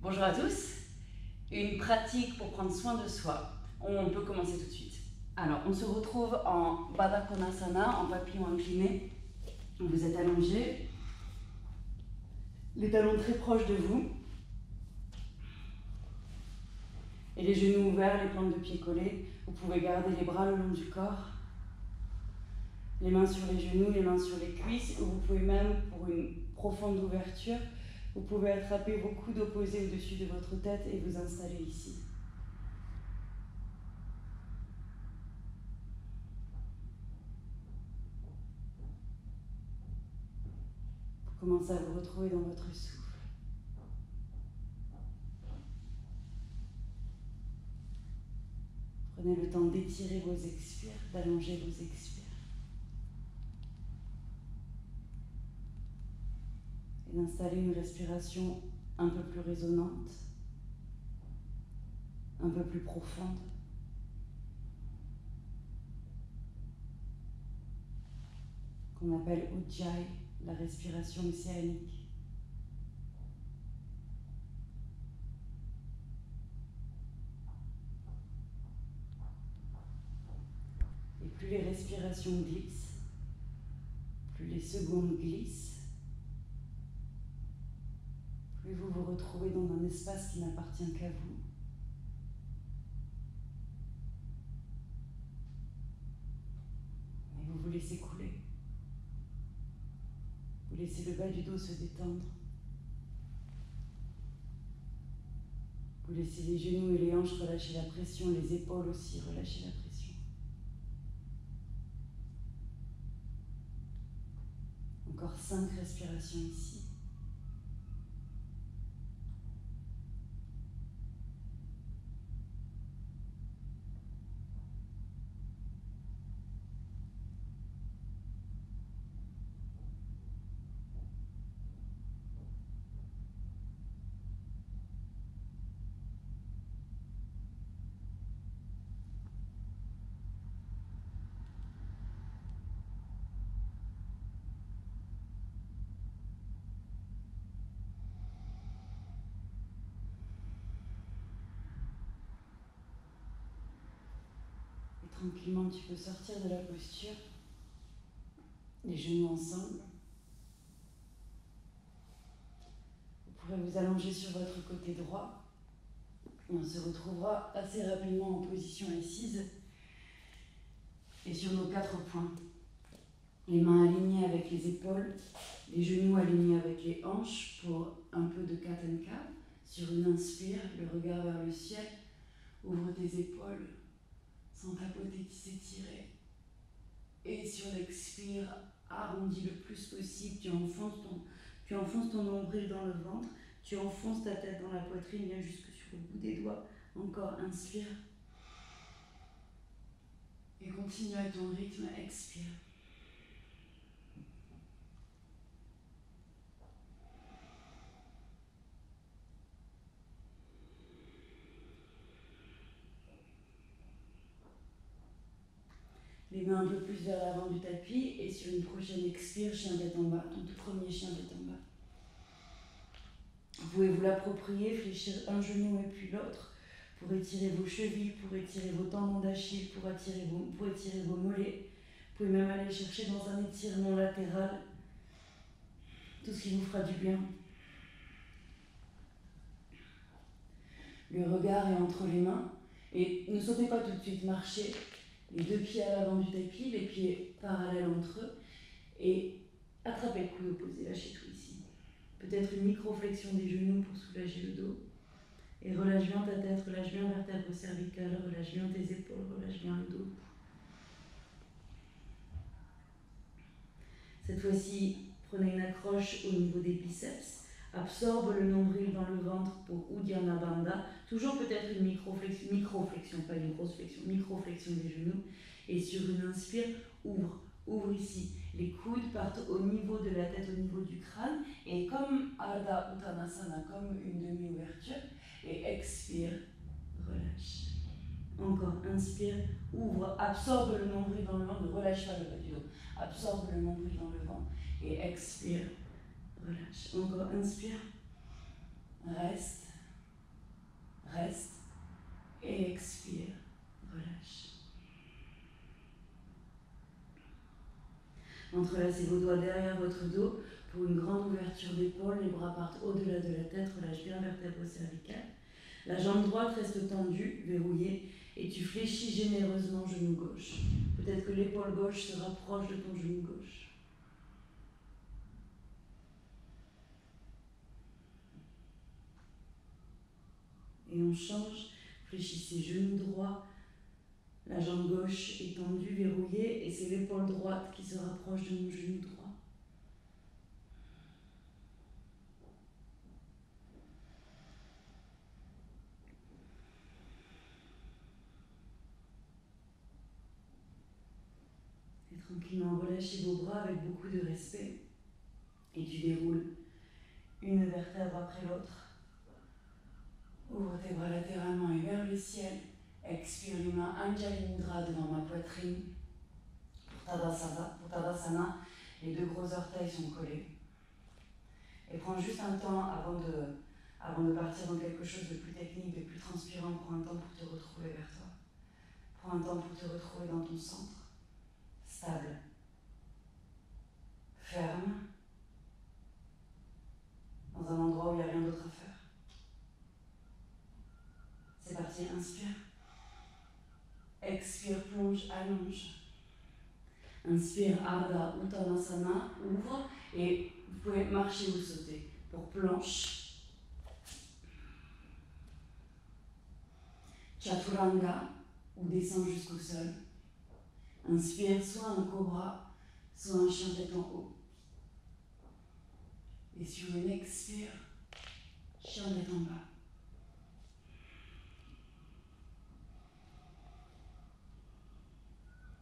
Bonjour à tous. Une pratique pour prendre soin de soi. On peut commencer tout de suite. Alors, on se retrouve en Baddha Konasana, en papillon incliné. Vous êtes allongé, les talons très proches de vous, et les genoux ouverts, les plantes de pieds collées. Vous pouvez garder les bras le long du corps, les mains sur les genoux, les mains sur les cuisses, ou vous pouvez même, pour une profonde ouverture, vous pouvez attraper vos coudes opposés au-dessus de votre tête et vous installer ici. Vous commencez à vous retrouver dans votre souffle. Prenez le temps d'étirer vos expires, d'allonger vos expires. Et d'installer une respiration un peu plus résonante, un peu plus profonde. Qu'on appelle Ujjayi, la respiration océanique. Et plus les respirations glissent, plus les secondes glissent, plus vous vous retrouvez dans un espace qui n'appartient qu'à vous. Et vous vous laissez couler. Vous laissez le bas du dos se détendre. Vous laissez les genoux et les hanches relâcher la pression, les épaules aussi relâcher la pression. Encore 5 respirations ici. Tranquillement, tu peux sortir de la posture, les genoux ensemble. Vous pourrez vous allonger sur votre côté droit. Et on se retrouvera assez rapidement en position assise et sur nos 4 points. Les mains alignées avec les épaules, les genoux alignés avec les hanches pour un peu de cat and cow. Sur une inspire, le regard vers le ciel, ouvre tes épaules. Sans ta beauté qui s'étirer. Et sur l'expire, arrondis le plus possible. Tu enfonces ton nombril dans le ventre. Tu enfonces ta tête dans la poitrine, viens jusque sur le bout des doigts. Encore, inspire. Et continue à ton rythme, expire. Les mains un peu plus vers l'avant du tapis et sur une prochaine expire, chien tête en bas, ton tout premier chien tête en bas. Vous pouvez vous l'approprier, fléchir un genou et puis l'autre pour étirer vos chevilles, pour étirer vos tendons d'Achille, pour étirer vos mollets. Vous pouvez même aller chercher dans un étirement latéral tout ce qui vous fera du bien. Le regard est entre les mains et ne sautez pas tout de suite, marchez. Les 2 pieds à l'avant du tapis, les pieds parallèles entre eux, et attrapez le coude opposé, lâchez tout ici. Peut-être une micro-flexion des genoux pour soulager le dos. Et relâche bien ta tête, relâche bien vertèbre cervicale, relâche bien tes épaules, relâche bien le dos. Cette fois-ci, prenez une accroche au niveau des biceps, absorbe le nombril dans le ventre pour Uddiyana Bandha. Toujours peut-être une micro-flexion, pas une grosse flexion, micro-flexion des genoux. Et sur une inspire, ouvre ici. Les coudes partent au niveau de la tête, au niveau du crâne. Et comme Ardha Uttanasana, comme une demi-ouverture. Et expire, relâche. Encore, inspire, ouvre, absorbe le nombril dans le ventre, ne relâche pas le bas du dos. Absorbe le nombril dans le ventre. Et expire, relâche. Encore, inspire. Reste. Reste. Et expire. Relâche. Entrelacez vos doigts derrière votre dos pour une grande ouverture d'épaule. Les bras partent au-delà de la tête. Relâche bien vertèbre cervicale. La jambe droite reste tendue, verrouillée, et tu fléchis généreusement genou gauche. Peut-être que l'épaule gauche se rapproche de ton genou gauche. Et on change. Fléchissez genou droit. La jambe gauche est tendue, verrouillée, et c'est l'épaule droite qui se rapproche de mon genou droit. Et tranquillement, relâchez vos bras avec beaucoup de respect. Et tu déroules une vertèbre après l'autre. Ouvre tes bras latéralement et vers le ciel. Expire les mains Anjali Mudra devant ma poitrine. Pour Tadasana, les deux gros orteils sont collés. Et prends juste un temps avant de partir dans quelque chose de plus technique, de plus transpirant. Prends un temps pour te retrouver vers toi. Prends un temps pour te retrouver dans ton centre. Stable. Ferme. Dans un endroit où il n'y a rien d'autre à faire. C'est parti, inspire. Expire, plonge, allonge. Inspire, Ardha Uttanasana, ouvre et vous pouvez marcher ou sauter. Pour planche. Chaturanga ou descend jusqu'au sol. Inspire, soit un cobra, soit un chien tête en haut. Et sur une expire, chien tête en bas.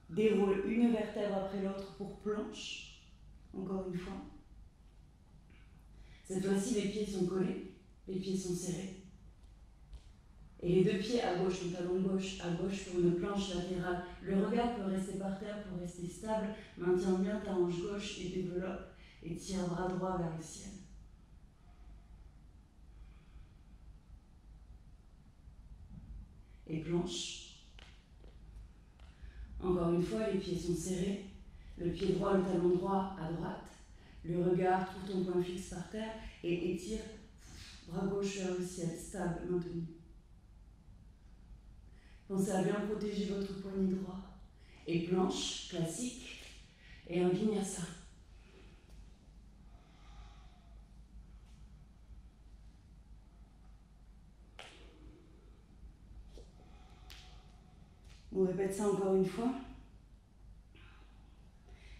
Déroule une vertèbre après l'autre pour planche. Encore une fois. Cette fois-ci, les pieds sont collés, les pieds sont serrés. Et les deux pieds à gauche, ton talon gauche à gauche pour une planche latérale. Le regard peut rester par terre pour rester stable. Maintiens bien ta hanche gauche et développe. Et tire bras droit vers le ciel. Et planche. Encore une fois, les pieds sont serrés. Le pied droit, le talon droit à droite. Le regard, trouve ton point fixe par terre et étire bras gauche vers le ciel, stable, maintenu. Pensez à bien protéger votre poignet droit. Et planche, classique, et un vinyasa. On répète ça encore une fois.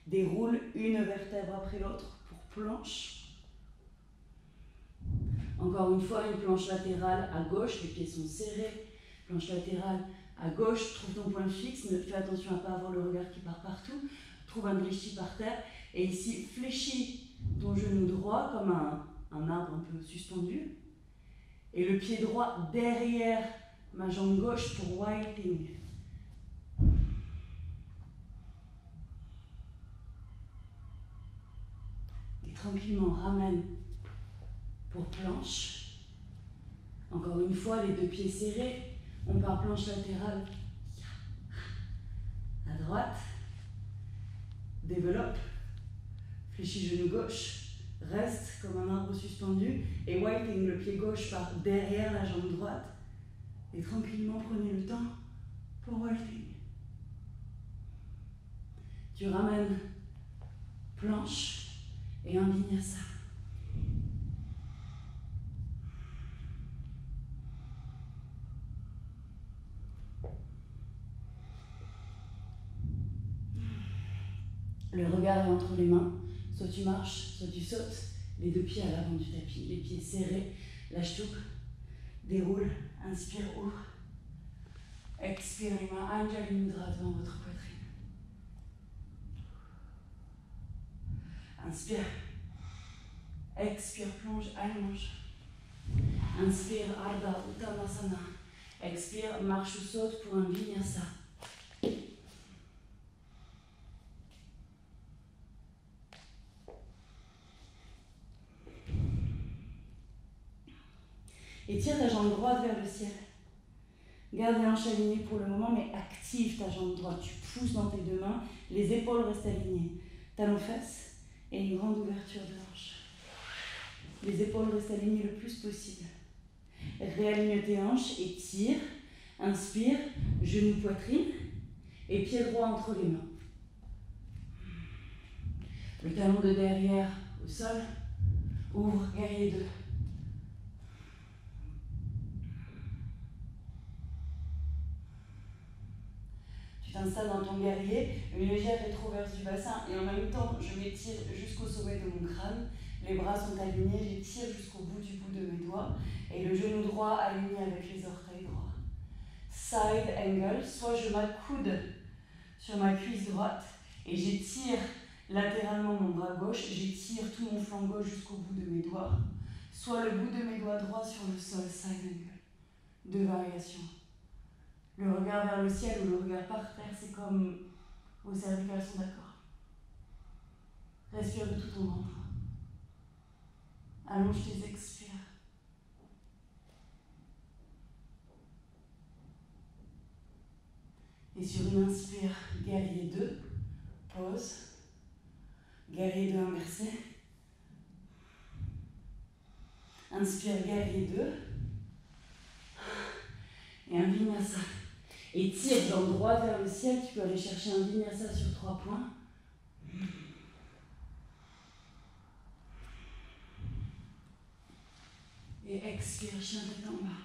Déroule une vertèbre après l'autre pour planche. Encore une fois, une planche latérale à gauche, les pieds sont serrés. Planche latérale à gauche, trouve ton point fixe, fais attention à ne pas avoir le regard qui part partout. Trouve un drishti par terre. Et ici, fléchis ton genou droit comme un arbre un peu suspendu. Et le pied droit derrière ma jambe gauche pour whiting. Et tranquillement, ramène pour planche. Encore une fois, les deux pieds serrés. On part planche latérale à droite. Développe. Fléchis genou gauche. Reste comme un arbre suspendu. Et whiting, le pied gauche part derrière la jambe droite. Et tranquillement, prenez le temps pour whiting. Tu ramènes planche et un vinyasa. Le regard est entre les mains. Soit tu marches, soit tu sautes. Les deux pieds à l'avant du tapis. Les pieds serrés. Lâche tout. Déroule. Inspire, ouvre. Expire les mains. Anjali Mudra devant votre poitrine. Inspire. Expire, plonge, allonge. Inspire, Ardha Uttanasana. Expire, marche ou saute pour un vinyasa. Et tire ta jambe droite vers le ciel. Garde les hanches alignées pour le moment, mais active ta jambe droite. Tu pousses dans tes deux mains, les épaules restent alignées. Talons-fesses et une grande ouverture de hanches. Les épaules restent alignées le plus possible. Réaligne tes hanches et tire. Inspire, genou, poitrine et pied droit entre les mains. Le talon de derrière au sol. Ouvre, guerrier 2. Tu t'installes dans ton guerrier, une légère rétroverse du bassin et en même temps je m'étire jusqu'au sommet de mon crâne. Les bras sont alignés, j'étire jusqu'au bout de mes doigts et le genou droit aligné avec les orteils droits. Side angle, soit je m'accoude sur ma cuisse droite et j'étire latéralement mon bras gauche, j'étire tout mon flanc gauche jusqu'au bout de mes doigts, soit le bout de mes doigts droits sur le sol, side angle. 2 variations. Le regard vers le ciel ou le regard par terre, c'est comme vos cervicales sont d'accord. Respire de tout ton ventre. Allonge tes expires. Et sur une inspire, guerrier 2, pause. Guerrier 2 inversé. Inspire, guerrier 2. Et un vinyasa. Et tire jambe droite vers le ciel. Tu peux aller chercher un vinyasa sur 3 points. Et expire, chien tête en bas.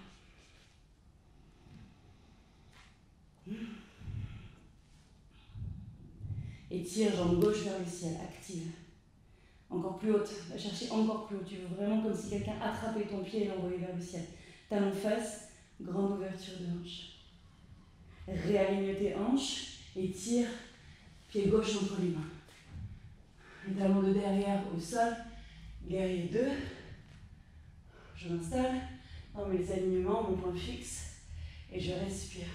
Et tire jambe gauche vers le ciel, active. Encore plus haute, va chercher encore plus haut. Tu veux vraiment comme si quelqu'un attrapait ton pied et l'envoyait vers le ciel. Talons fesses, grande ouverture de hanche. Réaligne tes hanches et tire pied gauche entre les mains. Les talons de derrière au sol, guerrier 2. Je m'installe dans mes alignements, mon point fixe et je respire.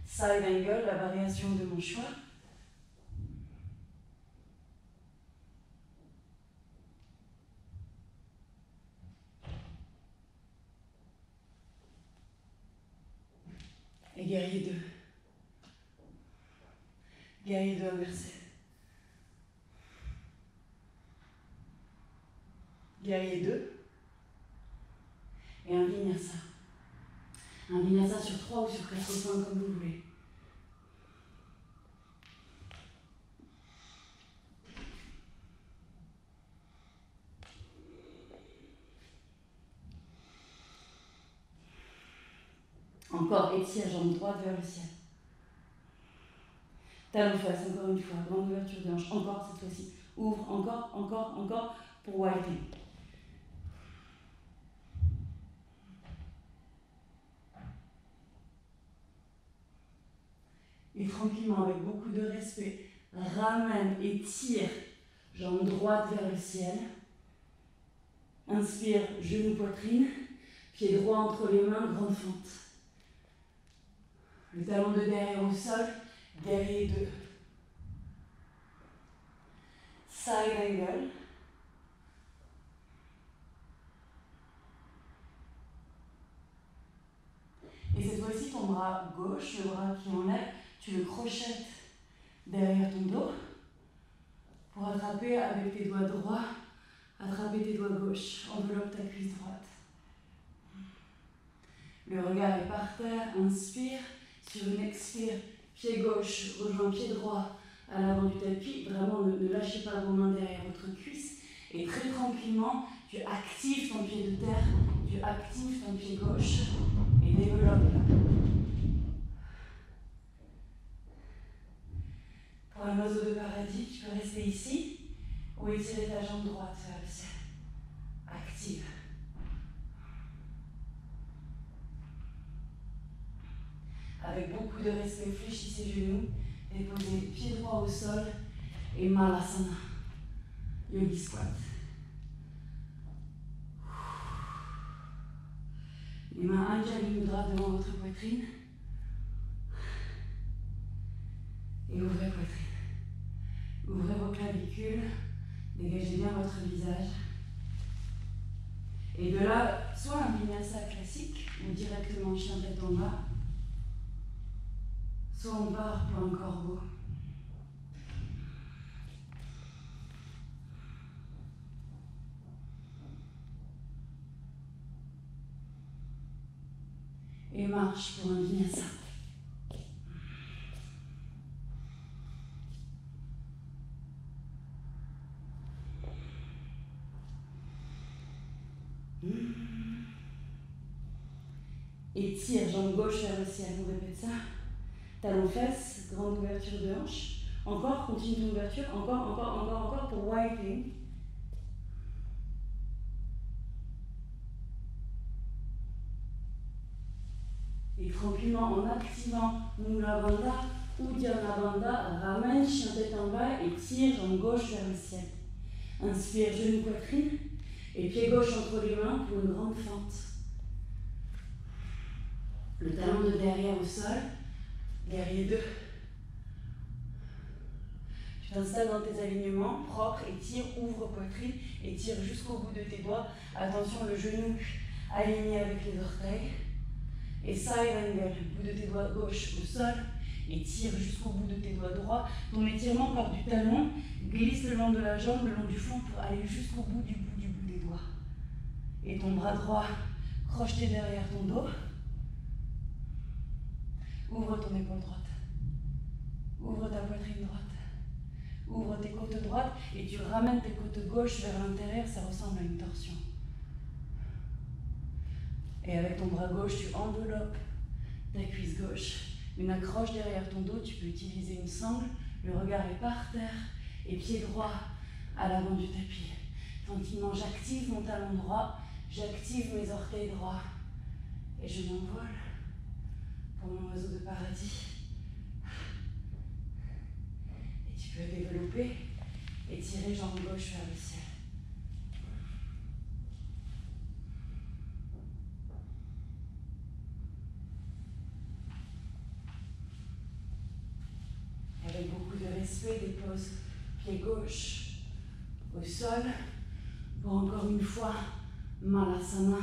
Side angle, la variation de mon choix. Et guerrier 2. Guerrier 2 inversé. Guerrier 2. Et un vinyasa. Un vinyasa sur 3 ou sur 4 points comme vous voulez. Encore, étire jambe droite vers le ciel. Talon face, encore une fois, grande ouverture de hanche. Encore cette fois-ci. Ouvre, encore, pour wiping. Et tranquillement, avec beaucoup de respect, ramène et tire jambe droite vers le ciel. Inspire, genou, poitrine. Pied droit entre les mains, grande fente. Le talon de derrière au sol, guerrier 2. Side angle. Et cette fois-ci, ton bras gauche, le bras qui enlève, tu le crochettes derrière ton dos pour attraper avec tes doigts droits, attraper tes doigts gauches, enveloppe ta cuisse droite. Le regard est par terre, inspire. Sur une expire, pied gauche rejoint pied droit à l'avant du tapis. Vraiment, ne lâchez pas vos mains derrière votre cuisse. Et très tranquillement, tu actives ton pied de terre, tu actives ton pied gauche et développe. Pour un oiseau de paradis, tu peux rester ici ou étirer ta jambe droite vers le ciel. Active. Avec beaucoup de respect, fléchissez les genoux, déposez pied droit au sol et Malasana, Yogi Squat. Les mains Anjali Mudra devant votre poitrine. Et ouvrez poitrine. Ouvrez recule, dégagez bien votre visage. Et de là, soit un vinyasa classique, ou directement chien tête en bas, soit on part pour un corbeau. Et marche pour un vinyasa. Étire, jambe gauche vers le ciel, on répète ça. Talon fesse, grande ouverture de hanche. Encore, continue ton ouverture, encore pour wiping. Et tranquillement, en activant Mula Bandha ou Dhyana Bandha, ramène chien tête en bas et tire jambe gauche vers le ciel. Inspire, genou poitrine et pied gauche entre les mains pour une grande fente. Le talon de derrière au sol, guerrier 2. Tu t'installes dans tes alignements propres et tire, ouvre poitrine et tire jusqu'au bout de tes doigts. Attention, le genou aligné avec les orteils. Et side angle, bout de tes doigts gauche au sol et tire jusqu'au bout de tes doigts droits. Ton étirement part du talon, glisse le long de la jambe, le long du flanc pour aller jusqu'au bout du bout des doigts. Et ton bras droit crocheté derrière ton dos. Ouvre ton épaule droite. Ouvre ta poitrine droite. Ouvre tes côtes droites et tu ramènes tes côtes gauches vers l'intérieur, ça ressemble à une torsion. Et avec ton bras gauche, tu enveloppes ta cuisse gauche. Une accroche derrière ton dos, tu peux utiliser une sangle. Le regard est par terre et pied droit à l'avant du tapis. Tranquillement, j'active mon talon droit, j'active mes orteils droits et je m'envole pour mon oiseau de paradis. Et tu peux développer et tirer jambe gauche vers le ciel. Avec beaucoup de respect, dépose pied gauche au sol pour encore une fois Malasana,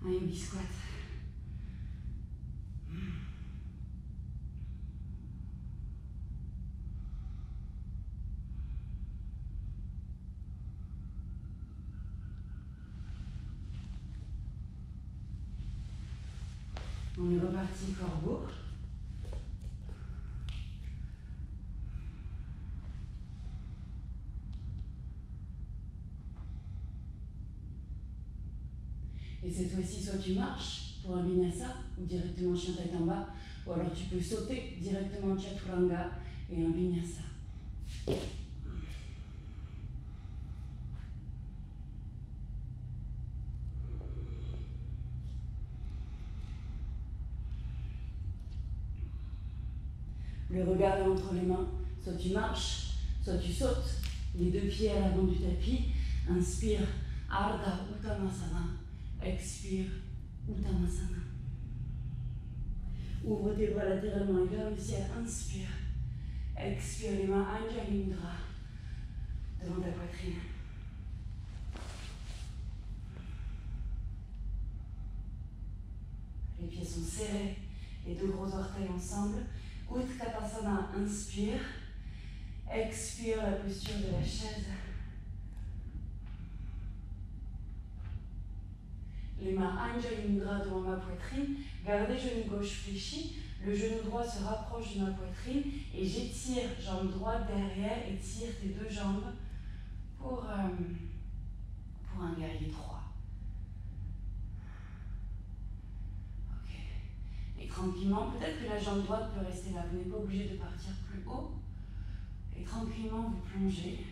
un yogi squat. On est reparti corbeau. Et cette fois-ci, soit tu marches pour un vinyasa ou directement chien tête en bas, ou alors tu peux sauter directement chaturanga et un vinyasa. Le regard est entre les mains, soit tu marches, soit tu sautes, les deux pieds à l'avant du tapis. Inspire, Ardha Uttanasana. Expire, Uttanasana. Ouvre tes bras latéralement et vers le ciel. Inspire. Expire, les mains Anjali Mudra devant ta poitrine. Les pieds sont serrés, les deux gros orteils ensemble. Utkatasana, inspire. Expire la posture de la chaise. Les mains Anjali Mudra devant ma poitrine. Gardez genou gauche fléchi. Le genou droit se rapproche de ma poitrine. Et j'étire jambe droite derrière et tire tes deux jambes pour un guerrier 3. Ok. Et tranquillement, peut-être que la jambe droite peut rester là. Vous n'êtes pas obligé de partir plus haut. Et tranquillement, vous plongez.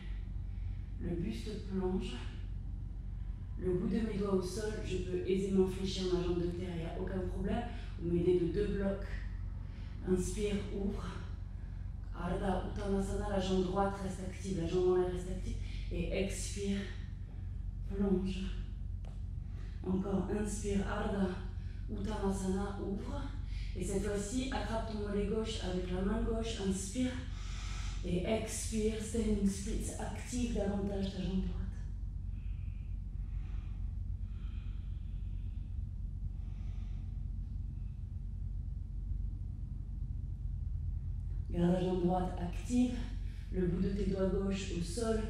Le buste plonge. Le bout de mes doigts au sol, je peux aisément fléchir ma jambe de terre, il n'y a aucun problème. Vous m'aidez de 2 blocs. Inspire, ouvre. Ardha Uttanasana, la jambe droite reste active, la jambe en l'air reste active. Et expire, plonge. Encore, inspire, Ardha Uttanasana, ouvre. Et cette fois-ci, attrape ton mollet gauche avec la main gauche, inspire. Et expire, standing splits, active davantage ta jambe droite. Garde la jambe droite active, le bout de tes doigts gauche au sol,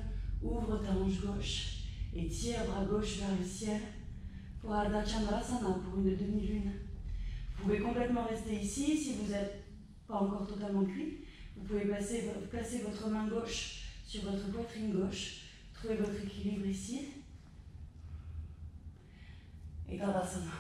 ouvre ta hanche gauche et tire bras gauche vers le ciel pour Ardha Chandrasana, pour une demi-lune. Vous pouvez complètement rester ici si vous n'êtes pas encore totalement cuit. Vous pouvez placer votre main gauche sur votre poitrine gauche, trouver votre équilibre ici. Et Tadasana.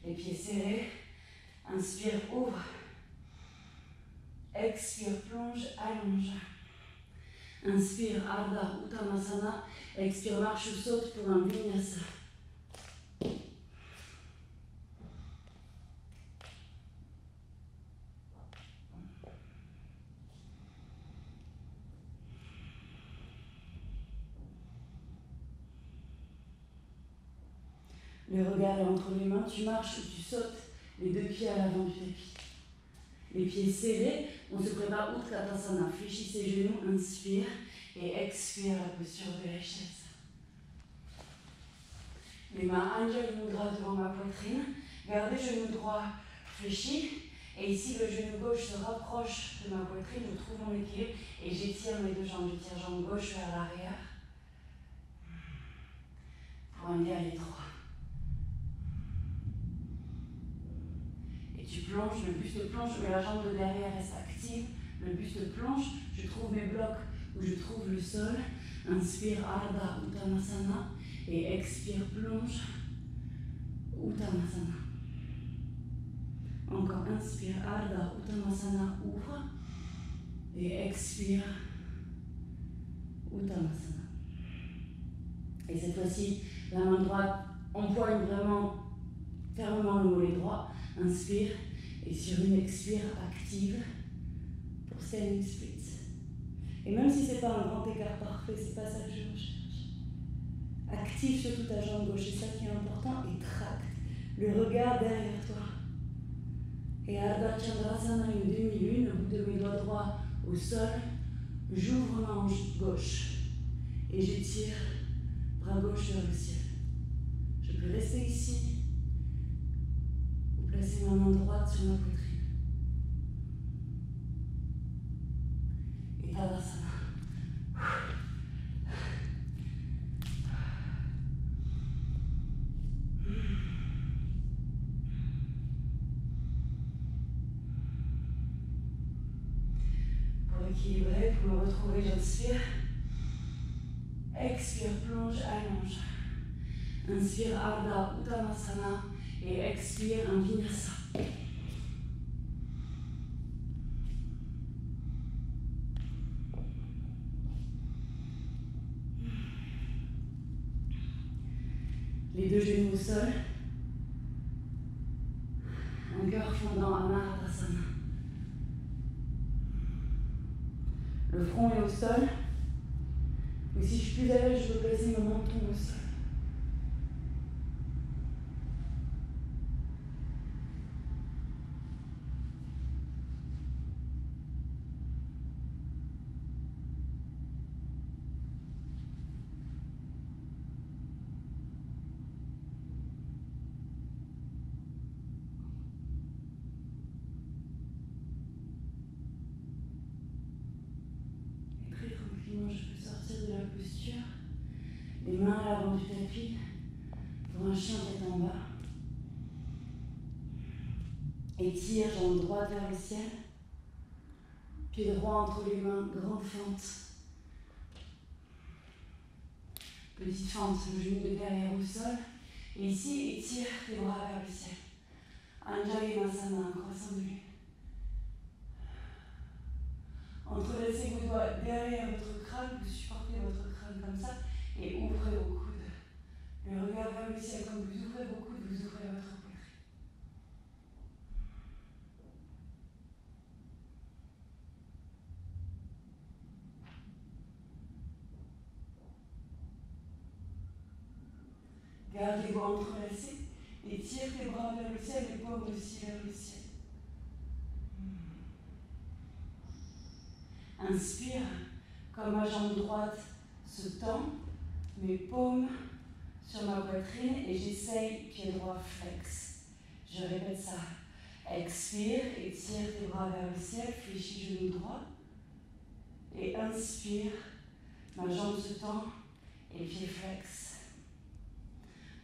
Les pieds serrés. Inspire, ouvre. Expire, plonge, allonge. Inspire, Ardha Uttanasana. Expire, marche ou saute pour un vinyasa. Le regard est entre les mains, tu marches ou tu sautes les deux pieds à l'avant du tapis. Les pieds serrés, on se prépare Utkatasana. Fléchis ses genoux, inspire et expire la posture de la chaise. Les mains Anjali Mudra devant ma poitrine. Gardez genou droit fléchi. Et ici, le genou gauche se rapproche de ma poitrine. Je trouve mon équilibre et j'étire mes deux jambes. J'étire jambe gauche vers l'arrière pour un guerrier droit. Et tu plonges, le buste plonge, mais la jambe de derrière reste active. Le buste plonge, je trouve mes blocs où je trouve le sol. Inspire Ardha Uttanasana et expire, plonge Uttanasana. Encore inspire Ardha Uttanasana, ouvre et expire Uttanasana. Et cette fois-ci, la main droite empoigne vraiment fermement le mollet droit. Inspire et sur une expire active pour standing splits. Et même si ce n'est pas un grand écart parfait, c'est pas ça que je recherche. Active surtout ta jambe gauche, c'est ça qui est important, et tracte le regard derrière toi. Et Ardha Chandrasana, une demi-lune, au bout de mes doigts droits au sol, j'ouvre ma hanche gauche et j'étire bras gauche vers le ciel. Je peux rester ici ou placer ma main droite sur ma poitrine. Et Tadasana. Pour équilibrer, pour me retrouver, j'inspire. Expire, plonge, allonge. Inspire, Ardha Uttanasana. Et expire, un vinyasa. Les deux genoux au sol. Un cœur fondant à Maradasana. Le front est au sol. Mais si je suis plus à l'aise, je peux placer mon menton au sol. Je peux sortir de la posture, les mains à l'avant du tapis, pour un chien tête en bas. Étire, jambe droite vers le ciel, pied droit entre les mains, grande fente. Petite fente, le genou de derrière au sol. Et ici, étire tes bras vers le ciel. Anjalinasana, un croissant de lune. Entrelacez vos doigts derrière votre crâne, vous supportez votre crâne comme ça et ouvrez vos coudes. Le regard vers le ciel, comme vous ouvrez vos coudes, vous ouvrez votre poitrine. Gardez doigts entrelacés. Étire tes bras vers le ciel, les paumes aussi vers le ciel. Inspire, comme ma jambe droite se tend, mes paumes sur ma poitrine et j'essaye pied droit flex. Je répète ça. Expire, étire tes bras vers le ciel, fléchis genou droit. Et inspire, ma jambe se tend et pied flex.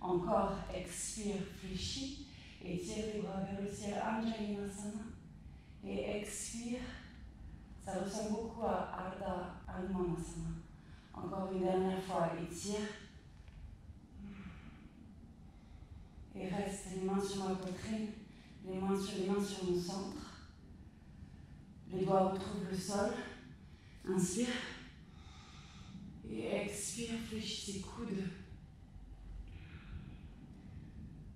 Encore, expire, fléchis, étire tes bras vers le ciel, Anjalinasana. Et expire, ça ressemble beaucoup à Ardha Anumanasana. Encore une dernière fois, étire. Et reste les mains sur ma poitrine, les mains sur mon centre. Les doigts retrouvent le sol. Inspire. Et expire, fléchis tes coudes.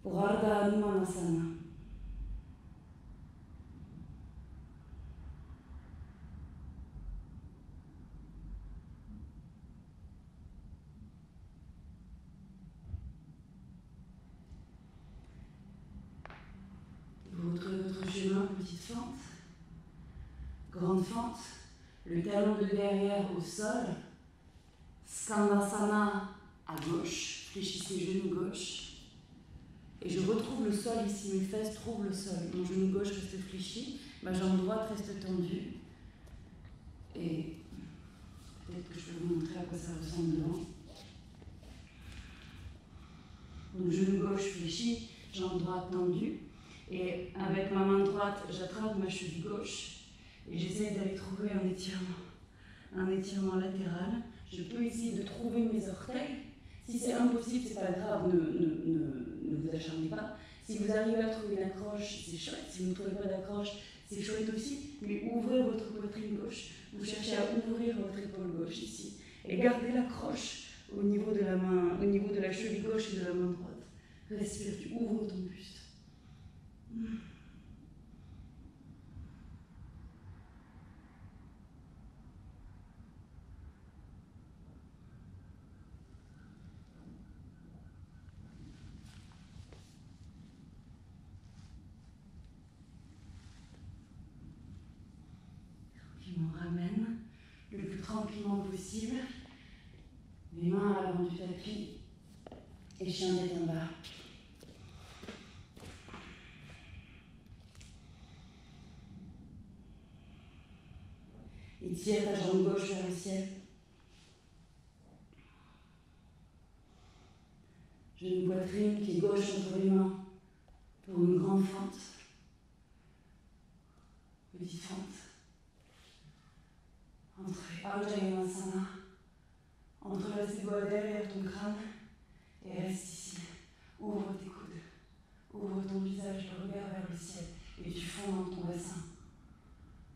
Pour Ardha Anumanasana. Vous retrouvez votre chemin, petite fente, grande fente, le talon de derrière au sol, Skandasana à gauche, fléchissez genou gauche, et je retrouve le sol ici, mes fesses trouvent le sol, mon genou gauche reste fléchi, ma jambe droite reste tendue, et peut-être que je peux vous montrer à quoi ça ressemble devant. Donc genou gauche fléchi, jambe droite tendue. Et avec ma main droite, j'attrape ma cheville gauche et j'essaie d'aller trouver un étirement latéral. Je peux essayer de trouver mes orteils. Si c'est impossible, c'est pas grave, ne vous acharnez pas. Si vous arrivez à trouver une accroche, c'est chouette. Si vous ne trouvez pas d'accroche, c'est chouette aussi. Mais ouvrez votre poitrine gauche. Vous cherchez à ouvrir votre épaule gauche ici. Et gardez l'accroche au niveau de la main, au niveau de la cheville gauche et de la main droite. Respire, tu ouvres ton buste. Puis on ramène le plus tranquillement possible, les mains à l'avant du tapis et chien tête en bas. Étire ta jambe gauche vers le ciel. J'ai une poitrine qui est gauche entre les mains pour une grande fente. Petite fente. Entrez Anjalinasana. Entrelace tes doigts derrière ton crâne et reste ici. Ouvre tes coudes. Ouvre ton visage, le regard vers le ciel. Et tu fonds dans ton bassin.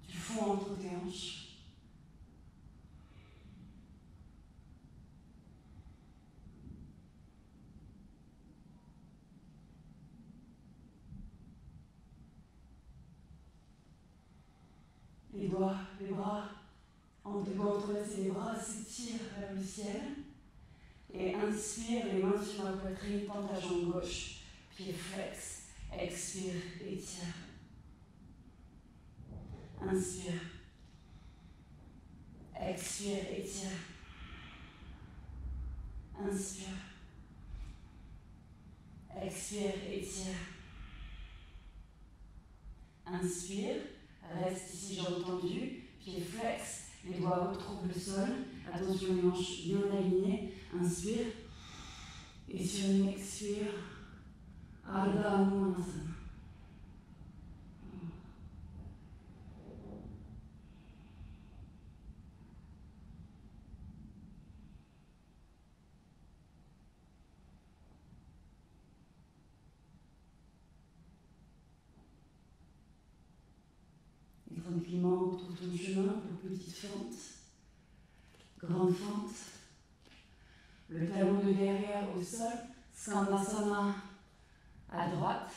Tu fonds entre tes hanches. Les doigts, les bras, en te entrelacer les bras, s'étirent vers le ciel. Et inspire, les mains sur ma poitrine, tends ta jambe gauche, pied flex, expire, étire. Inspire, expire, étire. Inspire, expire, étire. Inspire. Reste ici, jambes tendues, pieds flex, les doigts retrouvent le sol. Attention, les hanches bien alignées. Inspire. Et sur une expire, Ardha Anumanasana. Et tranquillement, retrouve ton chemin pour petite fente, grande fente. Le talon de derrière au sol, Skandasana à droite.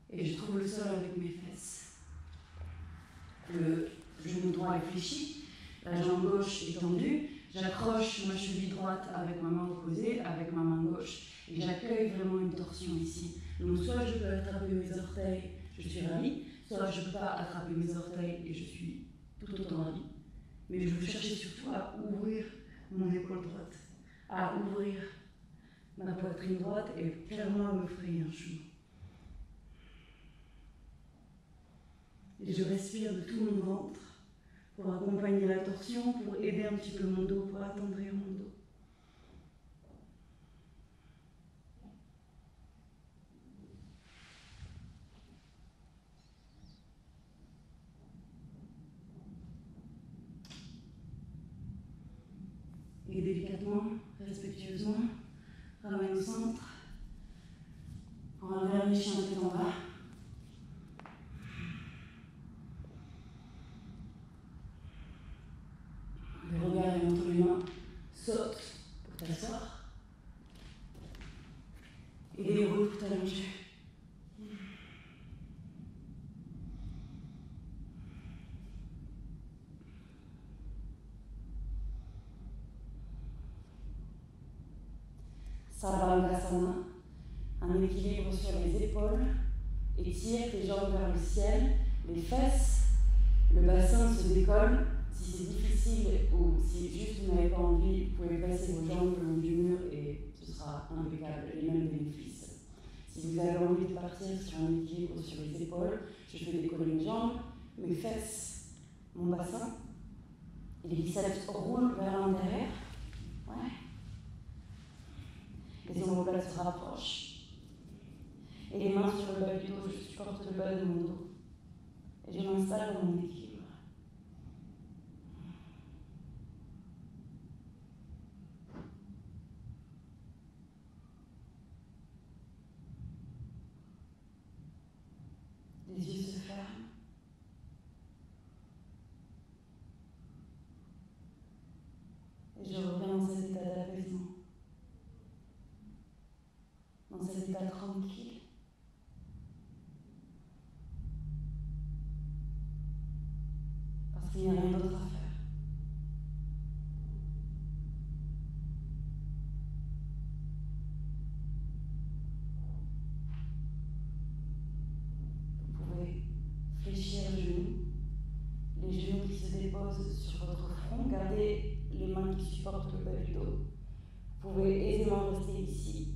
Et je trouve le sol avec mes fesses. Le genou droit est fléchi, la jambe gauche est tendue. J'accroche ma cheville droite avec ma main opposée, avec ma main gauche. Et j'accueille vraiment une torsion ici. Donc soit je peux attraper mes orteils, je suis ravie, soit je ne peux pas attraper mes orteils et je suis tout autant ravie. Mais je veux chercher surtout à ouvrir mon épaule droite, à ouvrir ma poitrine droite et clairement à me frayer un chemin. Et je respire de tout mon ventre pour accompagner la torsion, pour aider un petit peu mon dos, pour attendrir mon dos. Et délicatement, respectueusement, ramène au centre pour un dernier chien tête en bas. Le regard est entre les mains, saute pour t'asseoir et déroule pour t'allonger. Sarvangasana, un équilibre sur les épaules, étire tes jambes vers le ciel, les fesses, le bassin se décolle. Si c'est difficile ou si juste vous n'avez pas envie, vous pouvez placer vos jambes le long du mur et ce sera impeccable, les mêmes bénéfices. Si vous avez envie de partir sur un équilibre sur les épaules, je fais décoller mes jambes, mes fesses, mon bassin, et les biceps roulent vers l'intérieur. Ouais. Les omoplates se rapprochent. Et les mains sur le bas du dos, je supporte le bas de mon dos. Et je m'installe dans mon équilibre. Les yeux se ferment. Et je reviens dans cet état d'apaisement. Dans cet état tranquille. Parce qu'il n'y a rien d'autre à faire. Vous pouvez fléchir les genoux qui se déposent sur votre front, gardez les mains qui supportent le bas du dos. Vous pouvez aisément rester ici,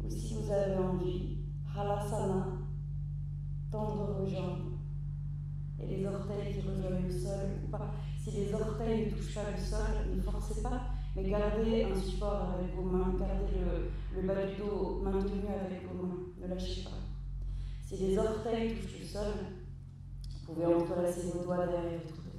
ou si vous avez envie, halasana, tendre vos jambes et les orteils qui rejoignent le sol ou pas. Si les orteils ne touchent pas le sol, ne forcez pas, mais gardez un support avec vos mains, gardez le bas du dos maintenu avec vos mains, ne lâchez pas. Si les orteils touchent le sol, vous pouvez entrelacer vos doigts derrière votre dos.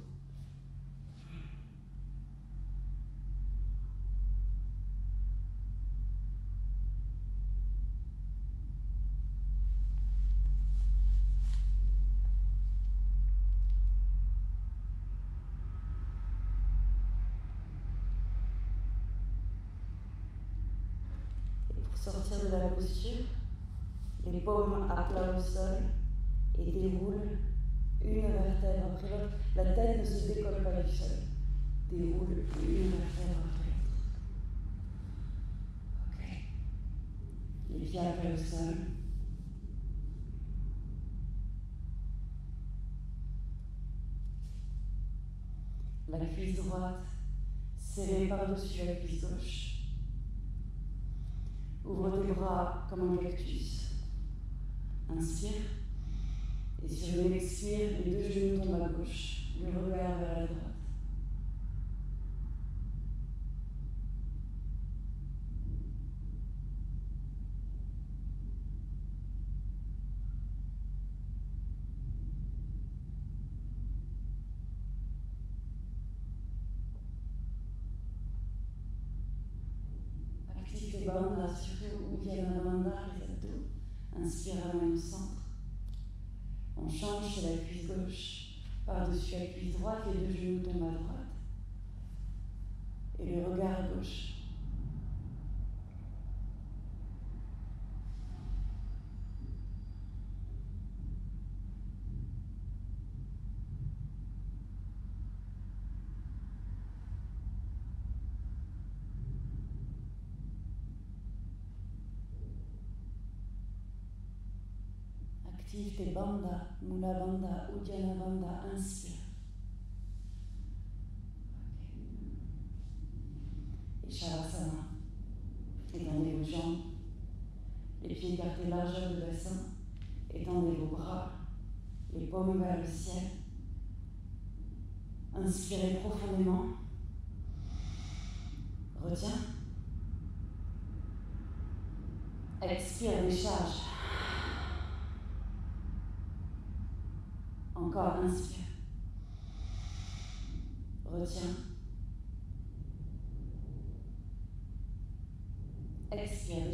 Sortir de la posture, les paumes à plat au sol et déroule une vertèbre après l'autre. La tête ne se décolle pas du sol. Déroule une vertèbre après l'autre. Ok. Les pieds à plat au sol. La cuisse droite serrée par-dessus la cuisse gauche. Ouvre tes bras comme un cactus. Inspire. Et sur une expire, les deux genoux tombent à gauche, le regard vers la droite. Active tes bandhas, surtout Uddiyana Bandha, les abdos. Inspire, ramène au centre. On change sur la cuisse gauche, par-dessus la cuisse droite, les deux genoux tombent à droite. Et le regard à gauche. Active tes bandhas, Mula Bandha, Uddiyana Bandha, inspire. Et Shavasana. Étendez vos jambes, les pieds écartés largeur de bassin, étendez vos bras, les paumes vers le ciel. Inspirez profondément. Retiens. Expire, décharge. Encore, inspire. Retiens. Expire,